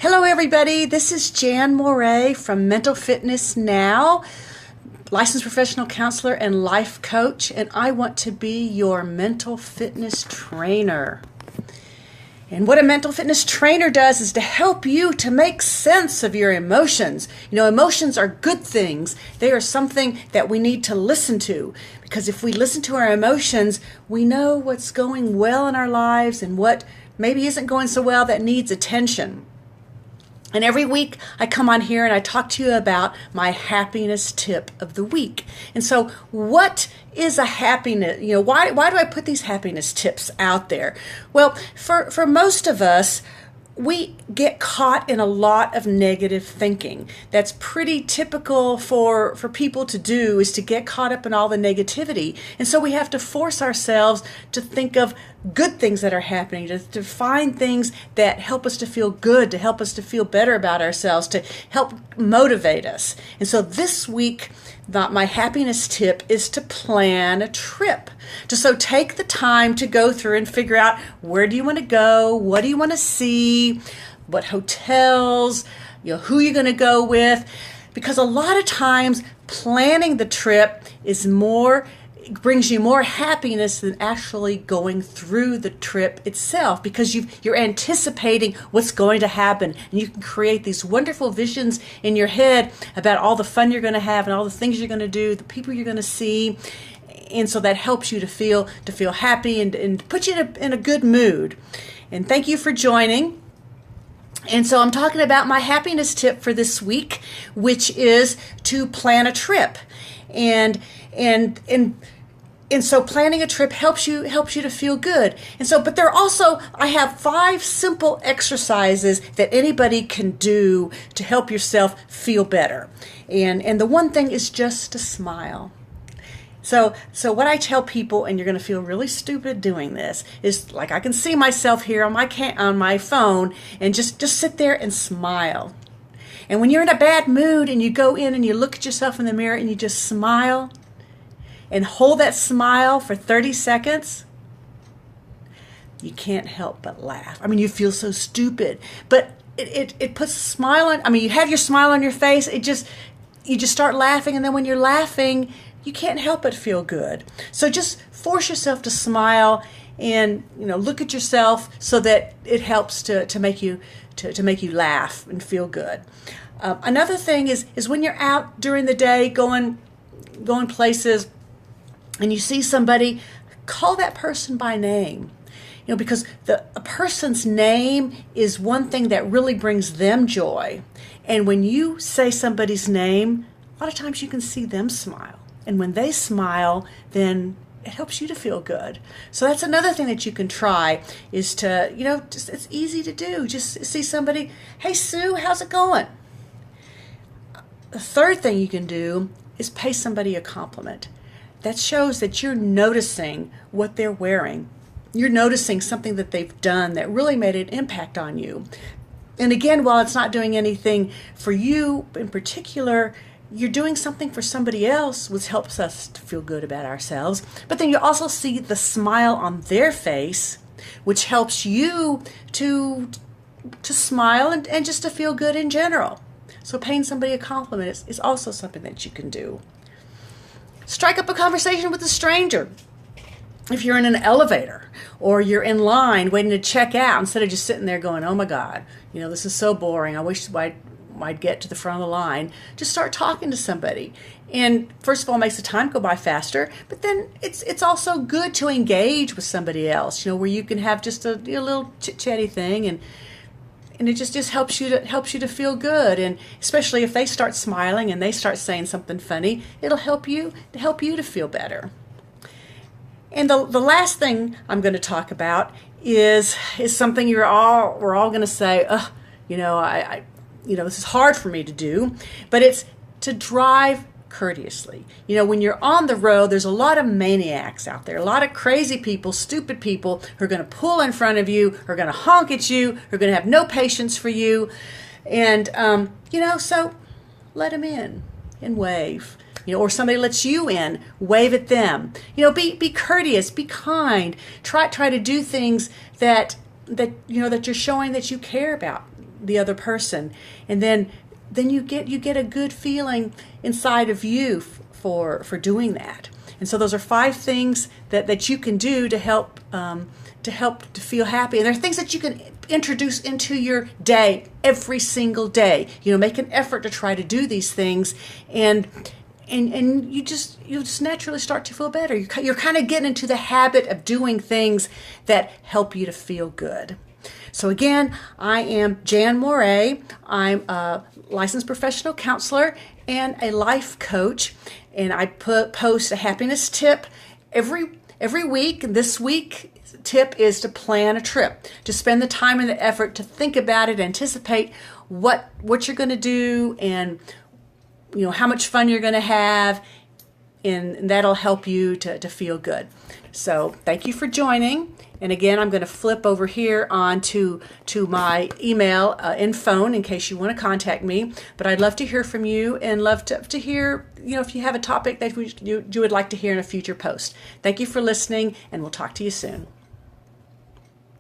Hello everybody, this is Jan Moray from Mental Fitness Now, licensed professional counselor and life coach, and I want to be your mental fitness trainer. And what a mental fitness trainer does is to help you to make sense of your emotions. You know, emotions are good things. They are something that we need to listen to, because if we listen to our emotions, we know what's going well in our lives and what maybe isn't going so well that needs attention. And every week I come on here and I talk to you about my happiness tip of the week. And so what is a happiness, why do I put these happiness tips out there? Well, for most of us, we get caught in a lot of negative thinking. That's pretty typical for people to do, is to get caught up in all the negativity. And so we have to force ourselves to think of good things that are happening, to find things that help us to feel good, to help us to feel better about ourselves, to help motivate us. And so this week, my happiness tip is to plan a trip. So take the time to go through and figure out, where do you want to go? What do you want to see? What hotels? Who you're going to go with? Because a lot of times planning the trip brings you more happiness than actually going through the trip itself, because you're anticipating what's going to happen, and you can create these wonderful visions in your head about all the fun you're going to have and all the things you're going to do, the people you're going to see. And so that helps you to feel happy and put you in a good mood. And thank you for joining. And so I'm talking about my happiness tip for this week, which is to plan a trip. And so planning a trip helps you to feel good. And so, but I have 5 simple exercises that anybody can do to help yourself feel better. And the one thing is just to smile. So what I tell people, and you're going to feel really stupid doing this, is like, I can see myself here on my phone, and just sit there and smile. And when you're in a bad mood and you go in and you look at yourself in the mirror and you just smile and hold that smile for 30 seconds, you can't help but laugh. I mean, you feel so stupid, but it puts a smile on. I mean, you have your smile on your face. You just start laughing, and then when you're laughing, you can't help but feel good. So just force yourself to smile and look at yourself, so that it helps to make you laugh and feel good. Another thing is when you're out during the day going places, and you see somebody, call that person by name. Because a person's name is one thing that really brings them joy. And when you say somebody's name, a lot of times you can see them smile. And when they smile, then it helps you to feel good. So that's another thing that you can try, is to, it's easy to do. Just see somebody, hey Sue, how's it going? The third thing you can do is pay somebody a compliment. That shows that you're noticing what they're wearing. You're noticing something that they've done that really made an impact on you. And again, while it's not doing anything for you in particular, you're doing something for somebody else, which helps us to feel good about ourselves. But then you also see the smile on their face, which helps you to smile and just to feel good in general. So paying somebody a compliment is also something that you can do. Strike up a conversation with a stranger. If you're in an elevator or you're in line waiting to check out, instead of just sitting there going, oh my God, this is so boring. I wish I'd get to the front of the line. Just start talking to somebody. And first of all, it makes the time go by faster, but then it's also good to engage with somebody else, where you can have just a little chit-chatty thing, and it just helps you to feel good. And especially if they start smiling and they start saying something funny, it'll help you to feel better. And the last thing I'm going to talk about is something we're all going to say, this is hard for me to do, but it's to drive courteously. When you're on the road, there's a lot of maniacs out there, a lot of crazy people, stupid people who are going to pull in front of you, who are going to honk at you, who are going to have no patience for you. And, so let them in and wave. Or somebody lets you in, wave at them. Be courteous, be kind. Try to do things that you're showing that you care about the other person. And then you get a good feeling inside of you for doing that. And so those are 5 things that you can do to help to feel happy. And there are things that you can introduce into your day every single day. Make an effort to try to do these things, and you'll just naturally start to feel better. You're kind of getting into the habit of doing things that help you to feel good. So again, I am Jan Moray. I'm a licensed professional counselor and a life coach, and I post a happiness tip every week. And this week tip is to plan a trip, to spend the time and the effort to think about it, anticipate what you're going to do, and how much fun you're going to have, and that'll help you to feel good. So thank you for joining. And again, I'm going to flip over here onto my email and phone in case you want to contact me. But I'd love to hear from you, and love to hear, if you have a topic that you would like to hear in a future post. Thank you for listening, and we'll talk to you soon.